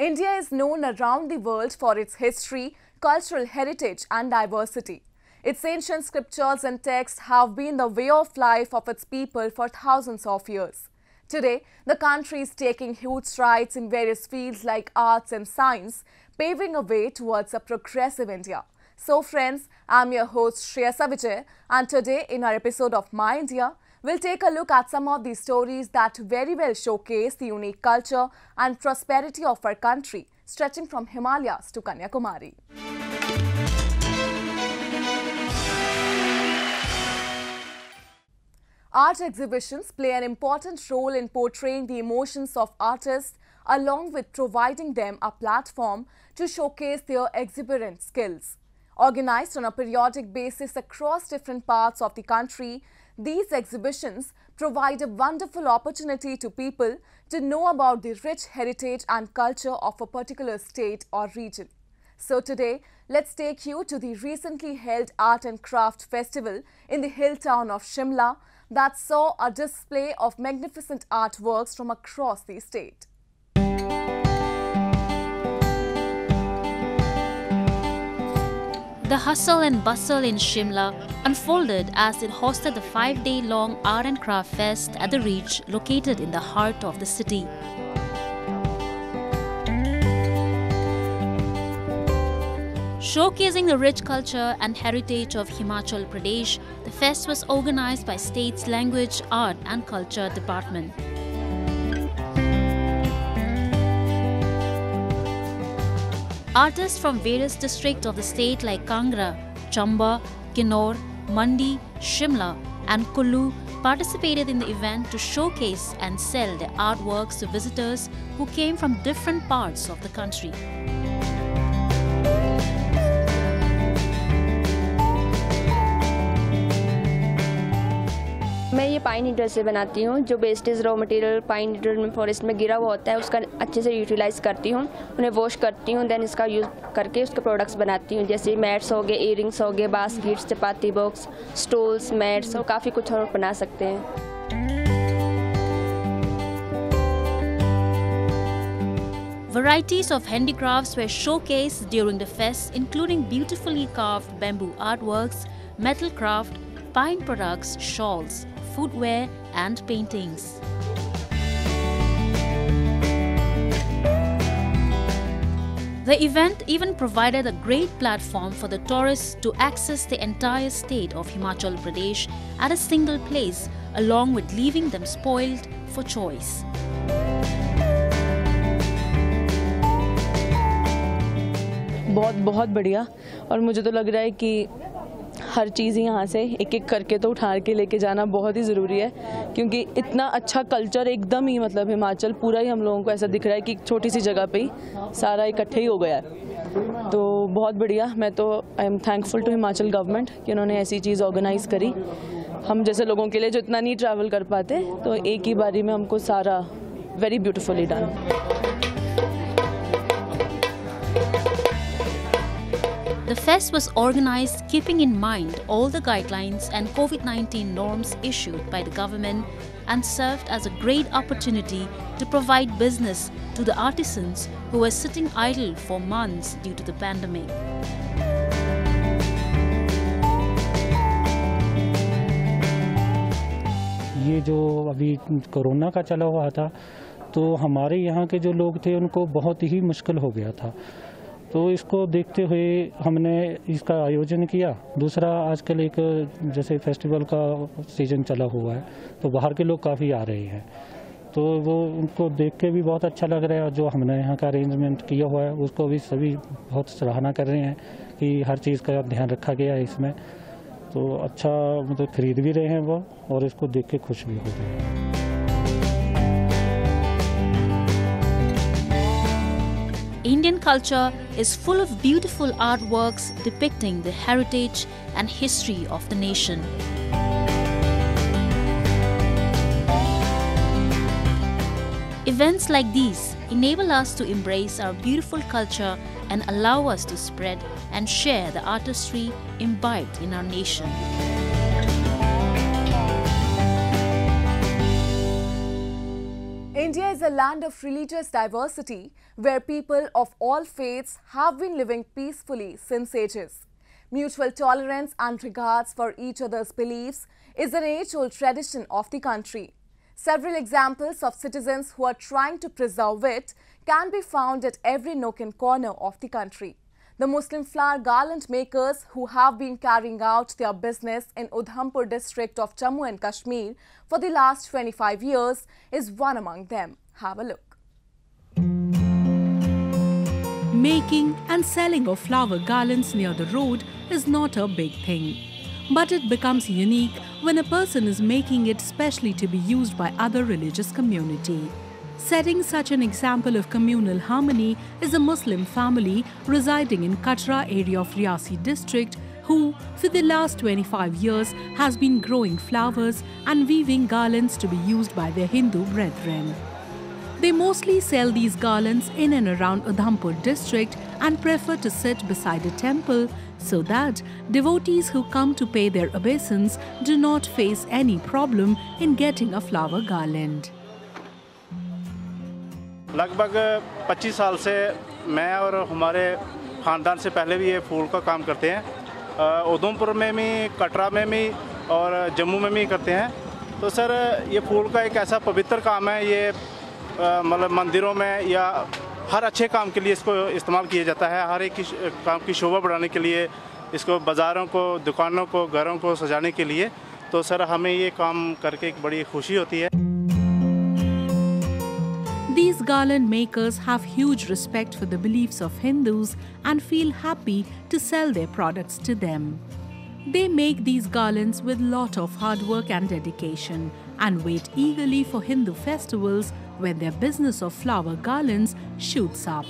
India is known around the world for its history, cultural heritage and diversity. Its ancient scriptures and texts have been the way of life of its people for thousands of years. Today, the country is taking huge strides in various fields like arts and science, paving a way towards a progressive India. So friends, I'm your host Shreyasa Vijay, and today in our episode of My India, we'll take a look at some of these stories that very well showcase the unique culture and prosperity of our country, stretching from Himalayas to Kanyakumari. Art exhibitions play an important role in portraying the emotions of artists, along with providing them a platform to showcase their exuberant skills. Organized on a periodic basis across different parts of the country, these exhibitions provide a wonderful opportunity to people to know about the rich heritage and culture of a particular state or region. So today, let's take you to the recently held Art and Craft Festival in the hill town of Shimla that saw a display of magnificent artworks from across the state. The hustle and bustle in Shimla unfolded as it hosted the 5-day-long Art and Craft Fest at the Reach, located in the heart of the city. Showcasing the rich culture and heritage of Himachal Pradesh, the fest was organized by state's Language, Art and Culture Department. Artists from various districts of the state like Kangra, Chamba, Kinnaur, Mandi, Shimla and Kullu participated in the event to showcase and sell their artworks to visitors who came from different parts of the country. मैं ये pine heater से बनाती हूँ जो wastage raw material pine heater में forest में गिरा हुआ होता है उसका अच्छे से यूटिलाइज करती हूँ, उन्हें वॉश करती हूँ, देन इसका यूज़ करके उसके प्रोडक्ट्स बनाती हूँ जैसे मैट्स हो गए, इयरिंग्स हो गए, बास्केट्स, चपाती बॉक्स, स्टूल्स, मैट्स और काफ़ी कुछ और बना सकते हैं. Varieties of handicrafts were showcased during the fest, including beautifully carved bamboo artworks, metal craft, pine products, shawls, footwear and paintings. The event even provided a great platform for the tourists to access the entire state of Himachal Pradesh at a single place, along with leaving them spoiled for choice. बहुत बढ़िया और मुझे तो लग रहा है कि हर चीज़ यहाँ से एक एक करके तो उठा के लेके जाना बहुत ही ज़रूरी है क्योंकि इतना अच्छा कल्चर एकदम ही मतलब हिमाचल पूरा ही हम लोगों को ऐसा दिख रहा है कि एक छोटी सी जगह पे ही सारा इकट्ठे ही हो गया है. तो बहुत बढ़िया. मैं तो I am thankful to Himachal government कि उन्होंने ऐसी चीज़ ऑर्गेनाइज़ करी हम जैसे लोगों के लिए जो इतना नहीं ट्रैवल कर पाते, तो एक ही बारी में हमको सारा very beautifully done. The fest was organized keeping in mind all the guidelines and COVID-19 norms issued by the government and served as a great opportunity to provide business to the artisans who were sitting idle for months due to the pandemic. ये जो अभी corona का चला हुआ था तो हमारे यहाँ के जो लोग थे उनको बहुत ही मुश्किल हो गया था, तो इसको देखते हुए हमने इसका आयोजन किया. दूसरा आजकल एक जैसे फेस्टिवल का सीज़न चला हुआ है तो बाहर के लोग काफ़ी आ रहे हैं, तो वो उनको देख के भी बहुत अच्छा लग रहा है. और जो हमने यहाँ का अरेंजमेंट किया हुआ है उसको भी सभी बहुत सराहना कर रहे हैं कि हर चीज़ का ध्यान रखा गया है इसमें, तो अच्छा मतलब खरीद भी रहे हैं वो और इसको देख के खुश भी हो रहे हैं. Indian culture is full of beautiful artworks depicting the heritage and history of the nation. Events like these enable us to embrace our beautiful culture and allow us to spread and share the artistry imbibed in our nation. India is a land of religious diversity where people of all faiths have been living peacefully since ages. Mutual tolerance and regards for each other's beliefs is an age-old tradition of the country. Several examples of citizens who are trying to preserve it can be found at every nook and corner of the country. The Muslim flower garland makers who have been carrying out their business in Udhampur district of Jammu and Kashmir for the last 25 years is one among them. Have a look. Making and selling of flower garlands near the road is not a big thing. But it becomes unique when a person is making it specially to be used by other religious community. Setting such an example of communal harmony is a Muslim family residing in Katra area of Riyasi district who, for the last 25 years, has been growing flowers and weaving garlands to be used by their Hindu brethren. They mostly sell these garlands in and around Udhampur district and prefer to sit beside a temple so that devotees who come to pay their obeisance do not face any problem in getting a flower garland. लगभग 25 साल से मैं और हमारे ख़ानदान से पहले भी ये फूल का काम करते हैं। उधमपुर में भी, कटरा में भी और जम्मू में भी करते हैं। तो सर ये फूल का एक ऐसा पवित्र काम है, ये मतलब मंदिरों में या हर अच्छे काम के लिए इसको इस्तेमाल किया जाता है। हर एक काम की शोभा बढ़ाने के लिए, इसको बाज़ारों को, दुकानों को, घरों को सजाने के लिए। तो सर हमें ये काम करके एक बड़ी खुशी होती है। These garland makers have huge respect for the beliefs of Hindus and feel happy to sell their products to them. They make these garlands with lot of hard work and dedication and wait eagerly for Hindu festivals when their business of flower garlands shoots up.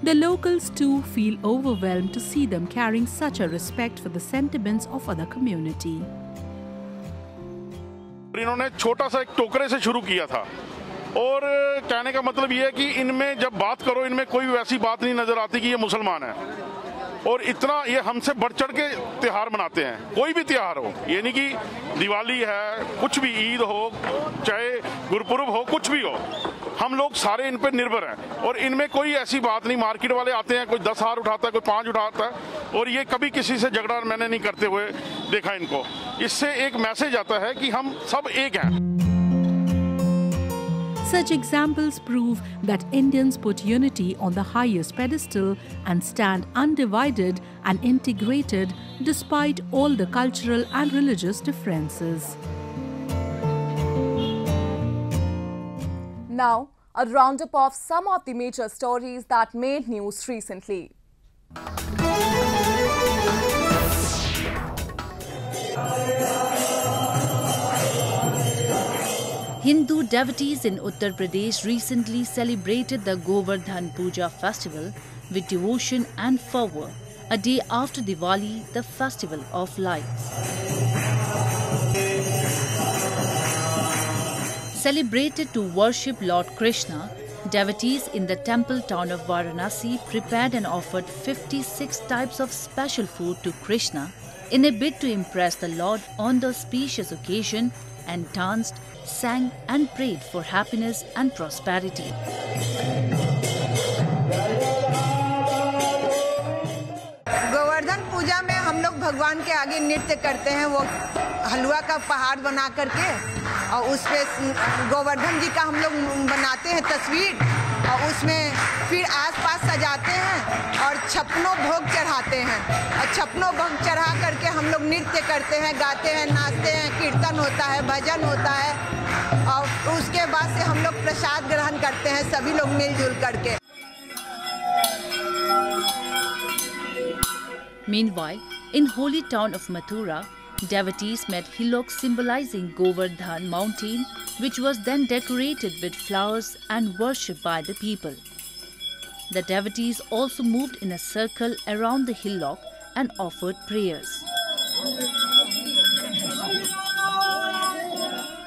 The locals too feel overwhelmed to see them carrying such a respect for the sentiments of other community. इन्होंने छोटा सा एक टोकरे से शुरू किया था और कहने का मतलब ये है कि इनमें जब बात करो, इनमें कोई वैसी बात नहीं नजर आती कि ये मुसलमान है। और इतना ये हमसे बढ़ चढ़ के त्योहार मनाते हैं, कोई भी त्योहार हो, ये नहीं कि दिवाली है, कुछ भी ईद हो, चाहे गुरपुरब हो, कुछ भी हो, हम लोग सारे इन पे निर्भर हैं। और इनमें कोई ऐसी बात नहीं, मार्केट वाले आते हैं, कोई 10 हार उठाता है, कोई 5 उठाता है, और ये कभी किसी से झगड़ा मैंने नहीं करते हुए देखा इनको। इससे एक मैसेज आता है कि हम सब एक हैं। Such examples prove that Indians put unity on the highest pedestal and stand undivided and integrated despite all the cultural and religious differences. Now, a roundup of some of the major stories that made news recently. Hindu devotees in Uttar Pradesh recently celebrated the Govardhan Puja festival with devotion and fervour, a day after Diwali, the festival of lights. Celebrated to worship Lord Krishna, devotees in the temple town of Varanasi prepared and offered 56 types of special food to Krishna in a bid to impress the Lord on the auspicious occasion, and danced, sang and prayed for happiness and prosperity. Govardhan पूजा में हम लोग भगवान के आगे नृत्य करते हैं, वो हलवा का पहाड़ बना करके, और उस पे गोवर्धन जी का हम लोग बनाते हैं तस्वीर, और उसमें फिर आसपास सजाते हैं और 56 भोग चढ़ाते हैं, और 56 भोग चढ़ा करके हम लोग नृत्य करते हैं, गाते हैं, नाचते हैं, कीर्तन होता है, भजन होता है, और उसके बाद से हम लोग प्रसाद ग्रहण करते हैं सभी लोग मिलजुल करके। Meanwhile, in holy town of Mathura, devotees met hillocks symbolizing Govardhan mountain, which was then decorated with flowers and worshipped by the people. The devotees also moved in a circle around the hillock and offered prayers.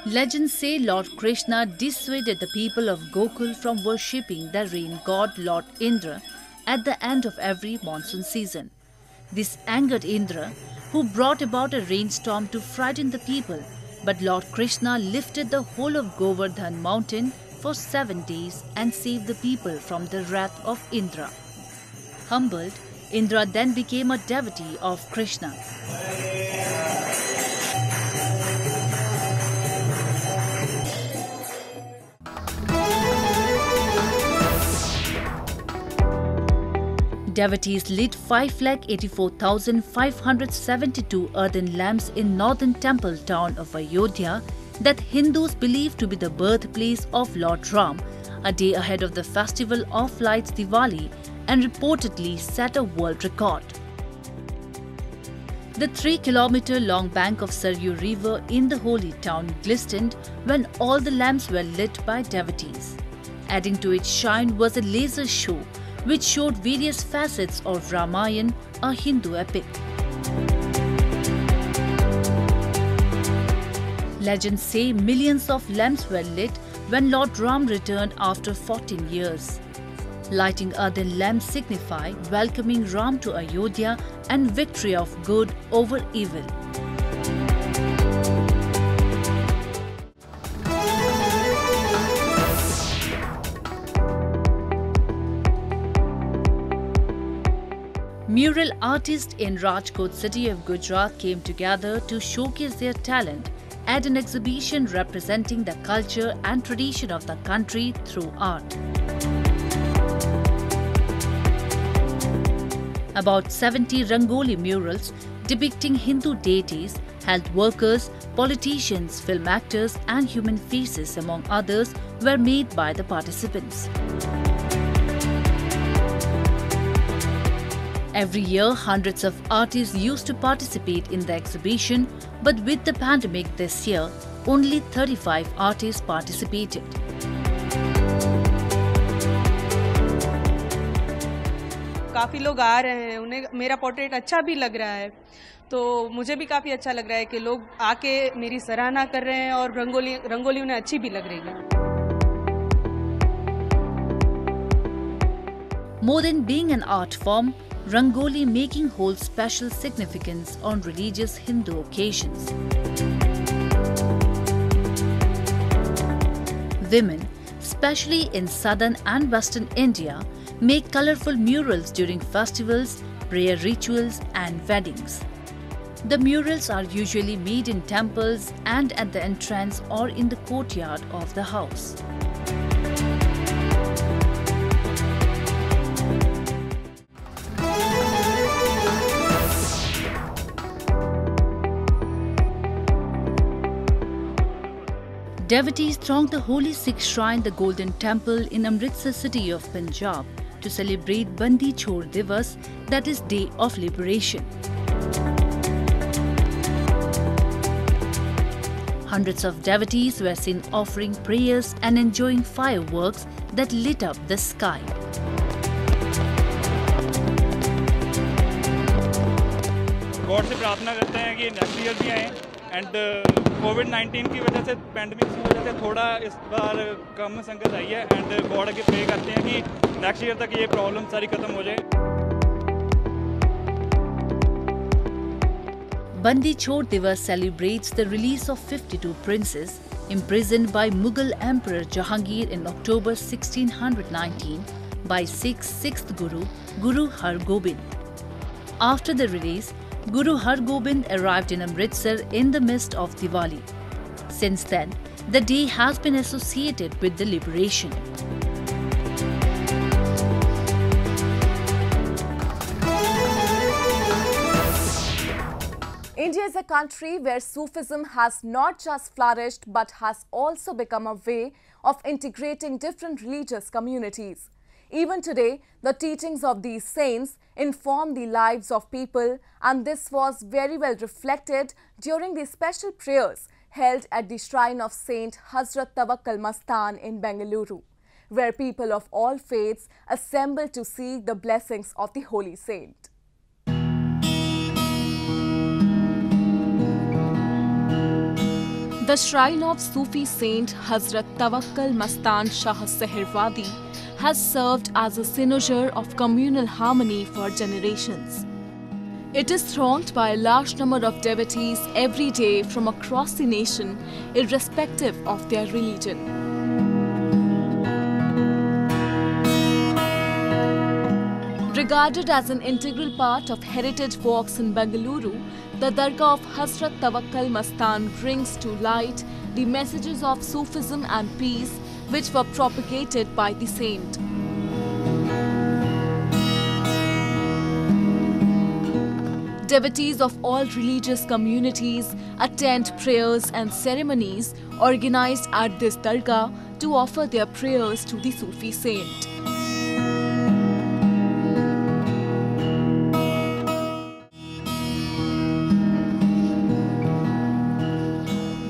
Legends say Lord Krishna dissuaded the people of Gokul from worshipping the rain god Lord Indra at the end of every monsoon season. This angered Indra, who brought about a rainstorm to frighten the people, But Lord Krishna lifted the whole of Govardhan mountain for 7 days and saved the people from the wrath of Indra. Humbled, Indra then became a devotee of Krishna. Devotees lit 5,84,572 earthen lamps in northern temple town of Ayodhya that Hindus believe to be the birthplace of Lord Ram, a day ahead of the festival of lights Diwali, and reportedly set a world record. The 3-kilometer-long bank of Saryu River in the holy town glistened when all the lamps were lit by devotees. Adding to its shine was a laser show which showed various facets of Ramayana, a Hindu epic. Legends say millions of lamps were lit when Lord Ram returned after 14 years. Lighting earthen lamps signify welcoming Ram to Ayodhya and victory of good over evil. Mural artists in Rajkot city of Gujarat came together to showcase their talent at an exhibition representing the culture and tradition of the country through art. About 70 Rangoli murals depicting Hindu deities, health workers, politicians, film actors and human faces among others were made by the participants. Every year, hundreds of artists used to participate in the exhibition, but with the pandemic this year, only 35 artists participated. काफ़ी लोग आ रहे हैं, उन्हें मेरा portrait अच्छा भी लग रहा है, तो मुझे भी काफ़ी अच्छा लग रहा है कि लोग आके मेरी सराहना कर रहे हैं और रंगोली उन्हें अच्छी भी लग रही है. More than being an art form, Rangoli making holds special significance on religious Hindu occasions. Women, especially in southern and western India, make colorful murals during festivals, prayer rituals and weddings. The murals are usually made in temples and at the entrance or in the courtyard of the house. Devotees thronged the holy Sikh shrine, the Golden Temple in Amritsar city of Punjab, to celebrate Bandi Chhod Divas, that is Day of Liberation. Hundreds of devotees were seen offering prayers and enjoying fireworks that lit up the sky. God से प्रार्थना करते हैं कि next year भी आए and कोविड-19 की वजह से पैंडमिक की वजह से थोड़ा इस बार कम संगत आई है एंड गॉड के प्रे करते हैं कि नेक्स्ट ईयर तक ये प्रॉब्लम सारी खत्म हो जाए. Bandi Chhod Divas celebrates the release of 52 princes imprisoned by Mughal Emperor Jahangir in October 1619 by Sikh's sixth Guru, Guru Har Gobind. After the release, Guru Har Gobind arrived in Amritsar in the midst of Diwali. Since then, the day has been associated with the liberation. India is a country where Sufism has not just flourished but has also become a way of integrating different religious communities. Even today, the teachings of these saints inform the lives of people, and this was very well reflected during the special prayers held at the shrine of Saint Hazrat Tawakkal Mastan in Bengaluru, where people of all faiths assembled to seek the blessings of the holy saint. The shrine of Sufi saint Hazrat Tawakkal Mastan Shah Seherwadi has served as a cynosure of communal harmony for generations. It is thronged by a large number of devotees every day from across the nation, irrespective of their religion. Regarded as an integral part of heritage walks in Bengaluru, the Dargah of Hazrat Tawakkal Mastan brings to light the messages of Sufism and peace which were propagated by the saint. Devotees of all religious communities attend prayers and ceremonies organized at this Dargah to offer their prayers to the Sufi saint.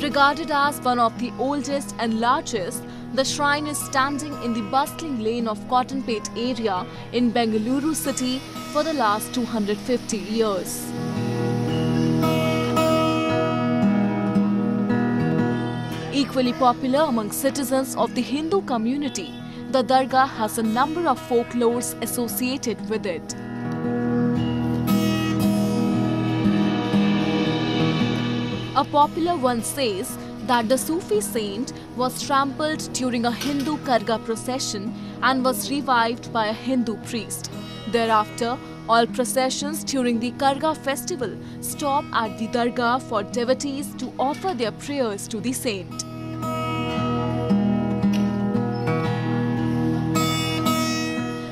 Regarded as one of the oldest and largest, the shrine is standing in the bustling lane of Cottonpet area in Bengaluru city for the last 250 years. Equally popular among citizens of the Hindu community, the Dargah has a number of folklores associated with it. A popular one says that the Sufi saint was trampled during a Hindu Karga procession and was revived by a Hindu priest. Thereafter, all processions during the Karga festival stop at the Dargah for devotees to offer their prayers to the saint.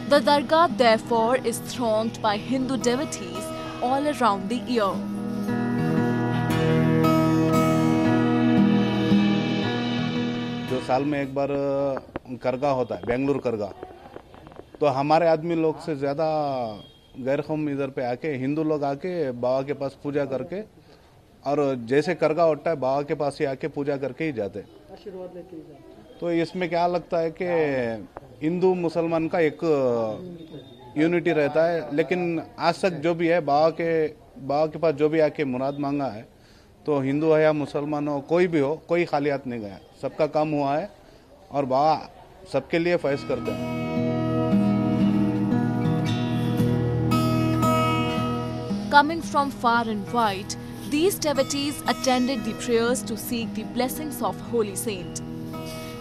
The Dargah therefore is thronged by Hindu devotees all around the year. जो साल में एक बार करगा होता है, बेंगलुरु करगा, तो हमारे आदमी लोग से ज़्यादा गैर कौम इधर पे आके, हिंदू लोग आके बाबा के पास पूजा करके, और जैसे करगा होता है बाबा के पास ही आके पूजा करके ही जाते, आशीर्वाद लेके ही जाते। तो इसमें क्या लगता है कि हिंदू मुसलमान का एक यूनिटी रहता है, लेकिन आज तक जो भी है बाबा के पास जो भी आके मुराद मांगा है, तो हिंदू है या मुसलमान हो, कोई भी हो, कोई खाली हाथ नहीं गया, सबका काम हुआ है और बाबा सबके लिए फैज करते हैं। Coming from far and wide, these devotees attended the prayers to seek the blessings of Holy Saint.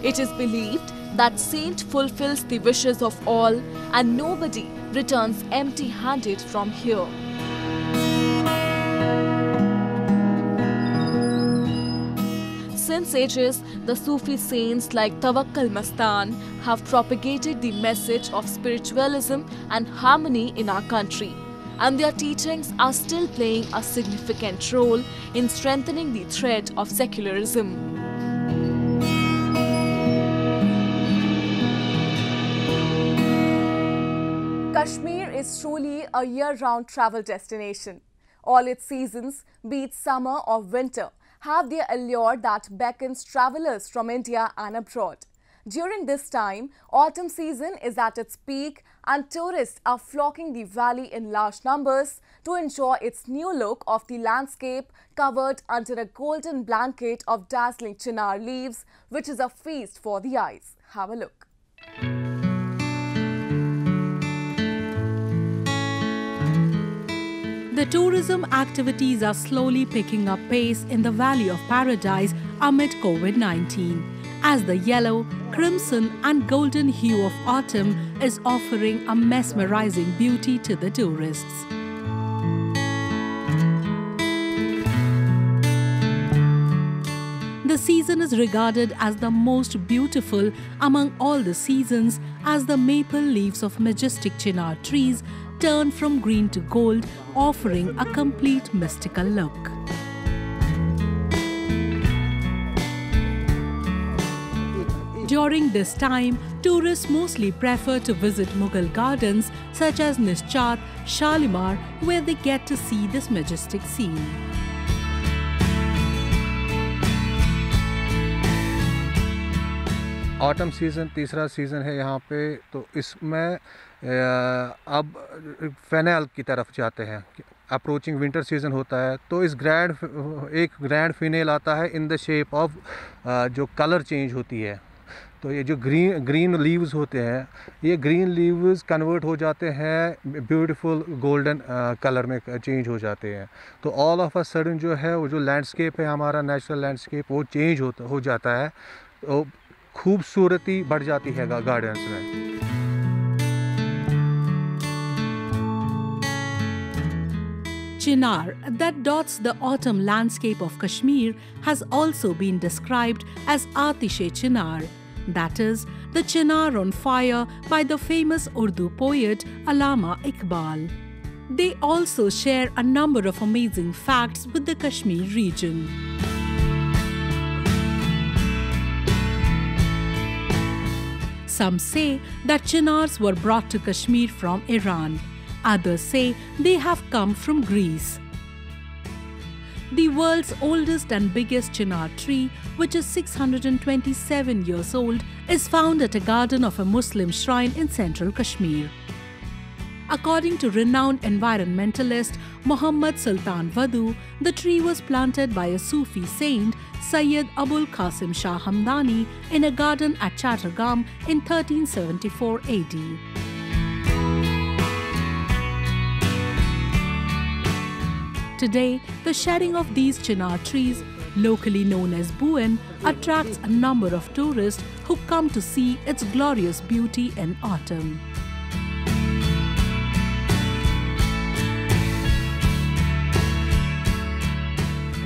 It is believed that Saint fulfills the wishes of all and nobody returns empty-handed from here. Since ages, the Sufi saints like Tawakkal Mastan have propagated the message of spiritualism and harmony in our country, and their teachings are still playing a significant role in strengthening the thread of secularism. Kashmir is truly a year-round travel destination. All its seasons, be it summer or winter, have their allure that beckons travelers from India and abroad. During this time, autumn season is at its peak and tourists are flocking the valley in large numbers to enjoy its new look of the landscape covered under a golden blanket of dazzling chinar leaves, which is a feast for the eyes. Have a look. The tourism activities are slowly picking up pace in the Valley of Paradise amid COVID-19, as the yellow, crimson and golden hue of autumn is offering a mesmerizing beauty to the tourists. The season is regarded as the most beautiful among all the seasons, as the maple leaves of majestic chinar trees turn from green to gold, offering a complete mystical look. During this time, tourists mostly prefer to visit Mughal gardens such as Nischat, Shalimar, where they get to see this majestic scene. Autumn season तीसरा season है यहाँ पे, तो इसमें अब Fennell की तरफ जाते हैं, अप्रोचिंग विंटर सीज़न होता है, तो इस एक ग्रैंड फिनेल आता है इन द शेप ऑफ जो कलर चेंज होती है, तो ये जो ग्रीन लीव्स होते हैं, ये ग्रीन लीव्स कन्वर्ट हो जाते हैं ब्यूटीफुल गोल्डन कलर में चेंज हो जाते हैं। तो ऑल ऑफ अ सडन जो है वो जो लैंडस्केप है हमारा नेचुरल लैंडस्केप वो चेंज हो जाता है, तो खूबसूरती बढ़ जाती है गार्डन्स में। Chinar, that dots the autumn landscape of Kashmir, has also been described as Aatishe-Chinar, that is, the chinar on fire by the famous Urdu poet Allama Iqbal. They also share a number of amazing facts with the Kashmir region. Some say that chinars were brought to Kashmir from Iran. Others say they have come from Greece. The world's oldest and biggest chinar tree, which is 627 years old, is found at a garden of a Muslim shrine in central Kashmir. According to renowned environmentalist Muhammad Sultan Wadu, the tree was planted by a Sufi saint, Sayyid Abul Qasim Shah Hamdani, in a garden at Chattargam in 1374 AD. Today, the shedding of these chinar trees, locally known as Buin, attracts a number of tourists who come to see its glorious beauty in autumn.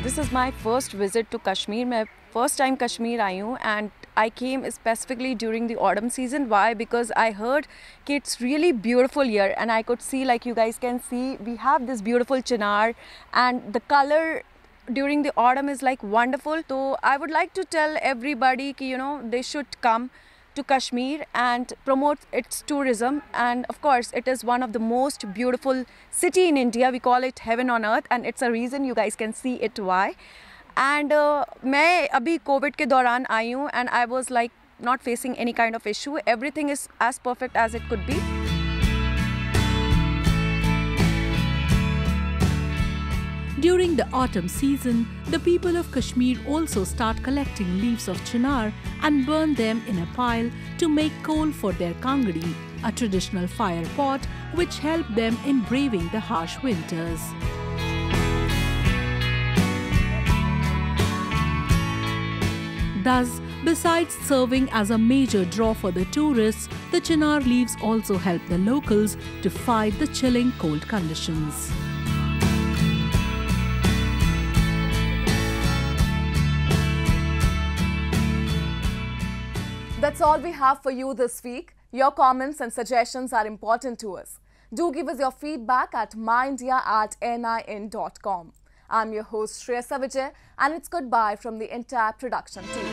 This is my first visit to Kashmir. मैं first time Kashmir आई हूँ and I came specifically during the autumn season. Why? Because I heard that it's really beautiful here and I could see, like you guys can see, we have this beautiful chinar and the color during the autumn is like wonderful. So I would like to tell everybody that, you know, they should come to Kashmir and promote its tourism, and of course it is one of the most beautiful city in India. We call it heaven on earth and it's a reason. You guys can see it why. And मैं अभी Covid के दौरान आई हूँ and I was like not facing any kind of issue. Everything is as perfect as it could be. During the autumn season, the people of Kashmir also start collecting leaves of chinar and burn them in a pile to make coal for their kangdi, a traditional fire pot which helped them in braving the harsh winters. Thus, besides serving as a major draw for the tourists, the chinar leaves also help the locals to fight the chilling cold conditions. That's all we have for you this week. Your comments and suggestions are important to us. Do give us your feedback at myindia@nin.com. I'm your host Shreyasa Vijay and it's goodbye from the entire production team.